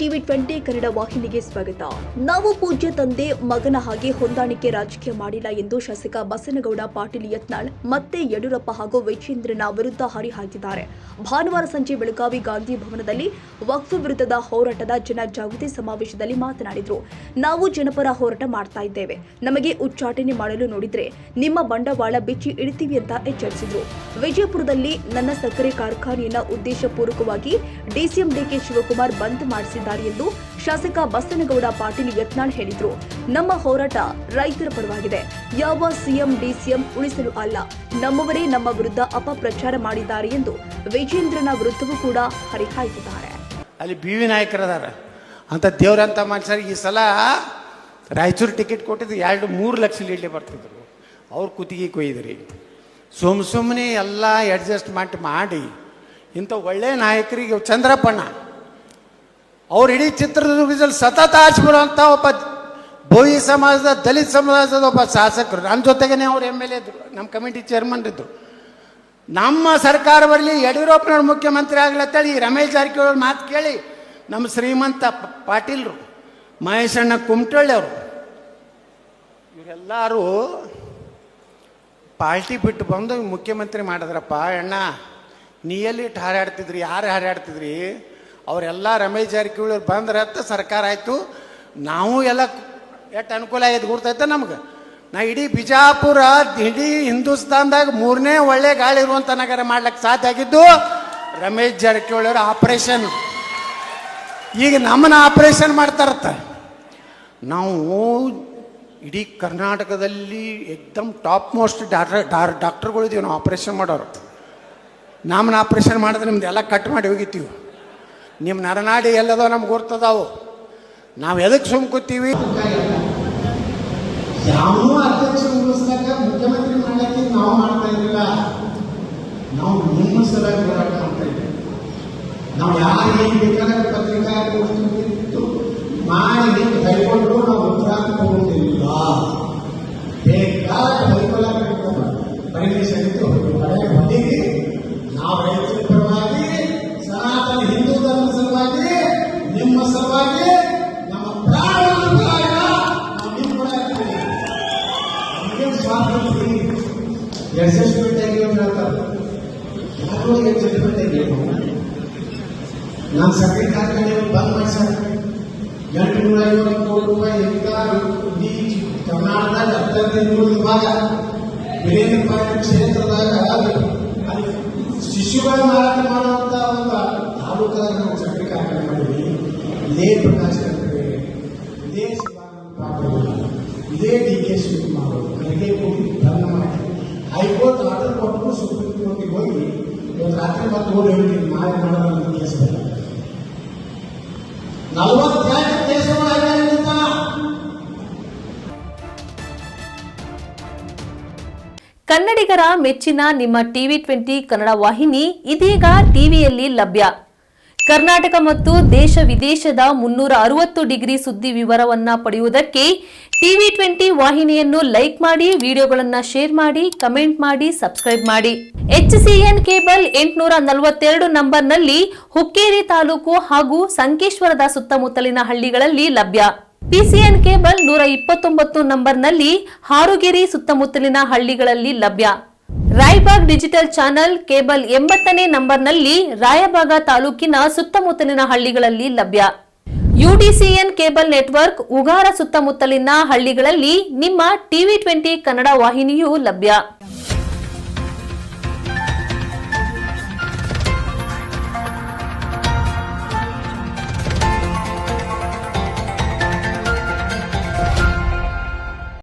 TV 20 Kannada ವಾಹಿನಿಗೆ ಸ್ವಾಗತ. ನಾವು ಪೂಜ್ಯ ತಂದೆ ಮಗನ ಹಾಗೆ ಹೊಂದಾಣಿಕೆ ರಾಜಕೀಯ ಮಾಡಿಲ್ಲ ಎಂದು ಶಾಸಕ ಬಸನಗೌಡ ಪಾಟೀಲ್ ಯತ್ನಾಳ್ ಮತ್ತೆ ಯಡಿಯೂರಪ್ಪ ಹಾಗೂ ವಿಜೇಂದ್ರನ ವಿರುದ್ಧ ಹರಿಹಾಯ್ದಿದ್ದಾರೆ. ಭಾನುವಾರ ಸಂಜೆ ಬೆಳಗಾವಿ ಗಾಂಧಿ ಭವನದಲ್ಲಿ ವಕ್ಫ್ ವಿರುದ್ಧದ ಹೋರಾಟದ ಜನಜಾಗೃತಿ ಸಮಾವೇಶದಲ್ಲಿ ಮಾತನಾಡಿದರು. ನಾವು ಜನಪರ ಹೋರಾಟ ಮಾಡ್ತಾ ಇದ್ದೇವೆ. ನಮಗೆ ಉಚ್ಚಾಟನೆ ಮಾಡಲು ನೋಡಿದ್ರೆ ನಿಮ್ಮ ಬಂಡವಾಳ ಬಿಚ್ಚಿ ಇಡ್ತೀವಿ ಅಂತ ಎಚ್ಚರಿಸಿದರು. ವಿಜಯಪುರದಲ್ಲಿ ನನ್ನ ಸಕ್ಕರೆ ಕಾರ್ಖಾನೆಯನ್ನ ಉದ್ದೇಶಪೂರ್ವಕವಾಗಿ ಡಿಸಿಎಂ ಡಿಕೆ ಶಿವಕುಮಾರ್ ಬಂದ್ ಮಾಡಿಸಿದ್ದಾರೆ ಎಂದು ಶಾಸಕ ಬಸನಗೌಡ ಪಾಟೀಲ್ ಯತ್ನಾಳ್ ಹೇಳಿದರು. ನಮ್ಮ ಹೋರಾಟ ರೈತರ ಪರವಾಗಿದೆ. ಯಾವ ಸಿಎಂ ಡಿಸಿಎಂ ಉಳಿಸಲು ಅಲ್ಲ. ನಮ್ಮವರೇ ನಮ್ಮ ವಿರುದ್ಧ ಅಪಪ್ರಚಾರ ಮಾಡಿದ್ದಾರೆ ಎಂದು ವಿಜೇಂದ್ರನ ವಿರುದ್ಧವೂ ಕೂಡ ಹರಿಹಾಯ್ದಿದ್ದಾರೆ. ಅಲ್ಲಿ ಬಿ.ವಿ. ನಾಯಕರದಾರ ಅಂತ ದೇವ್ರಂತ ಮನುಷ್ಯರಿಗೆ ಈ ಸಲ ರಾಯಚೂರು ಟಿಕೆಟ್ ಕೊಟ್ಟಿದ್ದು 2-3 ಲಕ್ಷ ಲೀಡ್ಲಿ ಬರ್ತಿದ್ರು. ಅವ್ರು ಕುತ್ತಿಗೆ ಕೊಯ್ದ್ರಿ. ಸುಮ್ಮನೆ ಎಲ್ಲ ಅಡ್ಜಸ್ಟ್ಮೆಂಟ್ ಮಾಡಿ ಇಂಥ ಒಳ್ಳೆ ನಾಯಕರಿಗೆ ಚಂದ್ರಪ್ಪಣ್ಣ ಅವ್ರು ಇಡೀ ಚಿತ್ರದುರ್ಗದಲ್ಲಿ ಸತತ ಆಚರಿಸುವಂಥ ಒಬ್ಬ ಬೋಯಿ ಸಮಾಜದ ದಲಿತ ಸಮಾಜದ ಒಬ್ಬ ಶಾಸಕರು. ನನ್ನ ಜೊತೆಗೇ ಅವ್ರು MLA ಇದ್ರು, ನಮ್ಮ ಕಮಿಟಿ ಚೇರ್ಮನ್ ಇದ್ರು. ನಮ್ಮ ಸರ್ಕಾರ ಬರಲಿ, ಯಡಿಯೂರಪ್ಪನವ್ರು ಮುಖ್ಯಮಂತ್ರಿ ಆಗ್ಲತ್ತೇಳಿ ಈ ರಮೇಶ್ ಜಾರಕಿಹೊಳಿ ಮಾತು ಕೇಳಿ ನಮ್ಮ ಶ್ರೀಮಂತ ಪಾಟೀಲ್ರು, ಮಹೇಶಣ್ಣ ಕುಮಟಳ್ಳಿ ಅವರು ಇವರೆಲ್ಲರೂ ಪಾರ್ಟಿ ಬಿಟ್ಟು ಬಂದು ಮುಖ್ಯಮಂತ್ರಿ ಮಾಡಿದ್ರಪ್ಪ. ಅಣ್ಣ ನೀ ಎಲ್ಲಿ ಹಾರಾಡ್ತಿದ್ರಿ, ಯಾರು ಹಾರಾಡ್ತಿದ್ರಿ? ಅವರೆಲ್ಲ ರಮೇಶ್ ಜಾರಕಿಹೊಳಿ ಅವ್ರು ಬಂದ್ರೆ ಅಂತ ಸರ್ಕಾರ ಆಯಿತು. ನಾವು ಎಲ್ಲ ಎಷ್ಟು ಅನುಕೂಲ ಆಯ್ತು ಗುರ್ತೈತೆ ನಮ್ಗೆ. ನಾ ಇಡೀ ಬಿಜಾಪುರ, ಇಡೀ ಹಿಂದೂಸ್ತಾನ್ದಾಗ 3ನೇ ಒಳ್ಳೆ ಗಾಳಿ ಇರುವಂಥ ನಗರ ಮಾಡ್ಲಿಕ್ಕೆ ಸಾಧ್ಯ ಆಗಿದ್ದು ರಮೇಶ್ ಜಾರಕಿಹೊಳಿ ಅವ್ರ ಆಪ್ರೇಷನ್. ಈಗ ನಮ್ಮನ್ನ ಆಪ್ರೇಷನ್ ಮಾಡ್ತಾರತ್ತ. ನಾವು ಇಡೀ ಕರ್ನಾಟಕದಲ್ಲಿ ಎಕ್ದಮ್ ಟಾಪ್ ಮೋಸ್ಟ್ ಡಾಕ್ಟರ್ಗಳಿದ್ದೀವಿ ನಾವು ಆಪ್ರೇಷನ್ ಮಾಡೋರು. ನಮ್ಮನ್ನ ಆಪ್ರೇಷನ್ ಮಾಡಿದ್ರೆ ನಿಮ್ದು ಎಲ್ಲ ಕಟ್ ಮಾಡಿ ಹೋಗಿತ್ತೀವಿ. ನಿಮ್ಮ ನರನಾಡಿ ಎಲ್ಲದೋ ನಮ್ಗೆ ಗೊತ್ತದಾವು. ನಾವು ಎದಕ್ಕೆ ಸುಮ್ಕೋತೀವಿ? ಯಾವ ಅಧ್ಯಕ್ಷ ಉಳಿಸ್ದಾಗ ಮುಖ್ಯಮಂತ್ರಿ ಮಾಡಕ್ಕೆ ನಾವು ಮಾಡ್ತಾ ಇರಲಿಲ್ಲ. ನಾವು ನಿಮ್ಮ ಸಲುವಾಗಿ ಹೋರಾಟ ಮಾಡ್ತಾ ಇದ್ದೀವಿ. ನಾವು ಯಾರಿಗೆ ಬೇಕಾದ್ರೆ ಪತ್ರಿಕಾಗೋಷ್ಠಿ ಮಾಡಿ ಕೈಗೊಂಡು ನಾವು ಉತ್ತರ ತಗೊಂಡಿಲ್ಲ. ಬೇಕಾದ ಬೈಕೋಲ ಪರ್ಮಿಷನ್ ಇತ್ತು ಹೊಂದಿಗೆ ನಾವು ರೈತರ ಪರವಾಗಿ, ಸನಾತನ ಹಿಂದೂ ಧರ್ಮ ಸಲುವಾಗಿ, ನಿಮ್ಮ ಸಲುವಾಗಿ, ನಮ್ಮ ಪ್ರಾಣವನ್ನು ನಾವು ನಿಮ್ಮ ಕೂಡ ನಮಗೆ ಸ್ವಾತಂತ್ರ್ಯ ಯಶಸ್ವಿಯಾಗಿ ಹೇಳ್ತಾರೆ. ಯಾರು ಯಶಸ್ವಿಯಾಗಿ ನಾನು ಸಕ್ಕರೆ ಕಾರ್ಖಾನೆ ಬಂದ್ ಮಾಡಿಸ 850 ಕೋಟಿ ರೂಪಾಯಿ ಹೆಕ್ಟಾರ್ ಇಡೀ ಕರ್ನಾಟಕದ 15 ಭಾಗ ವೀರೇಂದ್ರ ಪಾಟೀಲ್ ಕ್ಷೇತ್ರದಾಗ ಅಲ್ಲಿ ಶಿಶುಗಳ ಮಾರಾಟ ಮಾಡುವಂತ ಒಂದು ತಾಲೂಕದಾಗ ನಾವು ಸಕ್ಕರೆ ಕಾರ್ಖಾನೆ ಮಾಡಿದ್ವಿ. ಇದೇ ಪ್ರಕಾಶ್ ಕರ್ಕರೆ, ಇದೇ ಶಿವಾನಂದ ಪಾಟೀಲ್, ಇದೇ ಡಿಕೆ ಶಿವಕುಮಾರ್ ಕರೆಗೆ ಹೋಗಿ ಬಂದ್ ಮಾಡಿ ಹೈಕೋರ್ಟ್ ಆರ್ಡರ್ ಕೊಟ್ಟು ಸುಪ್ರೀಂ ಕೋರ್ಟ್ಗೆ ಹೋಗಿ ಇವತ್ತು ರಾತ್ರಿ ಮತ್ತೆ ಓಡಿ ಹೇಳ್ತೀನಿ ನಾಳೆ ಮಾಡೋದು ಕೇಸ್ ಬರಲ್ಲ. 42 ಕೇಸುಗಳಾಗಿರುತ್ತ ಕನ್ನಡಿಗರ ಮೆಚ್ಚಿನ ನಿಮ್ಮ ಟಿವಿ 20 ಕನ್ನಡ ವಾಹಿನಿ ಇದೀಗ ಟಿವಿಯಲ್ಲಿ ಲಭ್ಯ. ಕರ್ನಾಟಕ ಮತ್ತು ದೇಶ ವಿದೇಶದ 360 ಡಿಗ್ರಿ ಸುದ್ದಿ ವಿವರವನ್ನ ಪಡೆಯುವುದಕ್ಕೆ ಟಿವಿ 20 ವಾಹಿನಿಯನ್ನು ಲೈಕ್ ಮಾಡಿ, ವಿಡಿಯೋಗಳನ್ನು ಶೇರ್ ಮಾಡಿ, ಕಮೆಂಟ್ ಮಾಡಿ, ಸಬ್ಸ್ಕ್ರೈಬ್ ಮಾಡಿ. HCN ಕೇಬಲ್ 842 ನಂಬರ್ನಲ್ಲಿ ಹುಕ್ಕೇರಿ ತಾಲೂಕು ಹಾಗೂ ಸಂಕೇಶ್ವರದ ಸುತ್ತಮುತ್ತಲಿನ ಹಳ್ಳಿಗಳಲ್ಲಿ ಲಭ್ಯ. PCN ಕೇಬಲ್ 129 ನಂಬರ್ನಲ್ಲಿ ಹಾರುಗೆರೆ ಸುತ್ತಮುತ್ತಲಿನ ಹಳ್ಳಿಗಳಲ್ಲಿ ಲಭ್ಯ. ರಾಯಬಾಗ್ ಡಿಜಿಟಲ್ ಚಾನೆಲ್ ಕೇಬಲ್ 80ನೇ ನಂಬರ್ನಲ್ಲಿ ರಾಯಬಾಗ ತಾಲೂಕಿನ ಸುತ್ತಮುತ್ತಲಿನ ಹಳ್ಳಿಗಳಲ್ಲಿ ಲಭ್ಯ. UDCN ಕೇಬಲ್ ನೆಟ್ವರ್ಕ್ ಉಗಾರ ಸುತ್ತಮುತ್ತಲಿನ ಹಳ್ಳಿಗಳಲ್ಲಿ ನಿಮ್ಮ ಟಿವಿ 20 ಕನ್ನಡ ವಾಹಿನಿಯೂ ಲಭ್ಯ.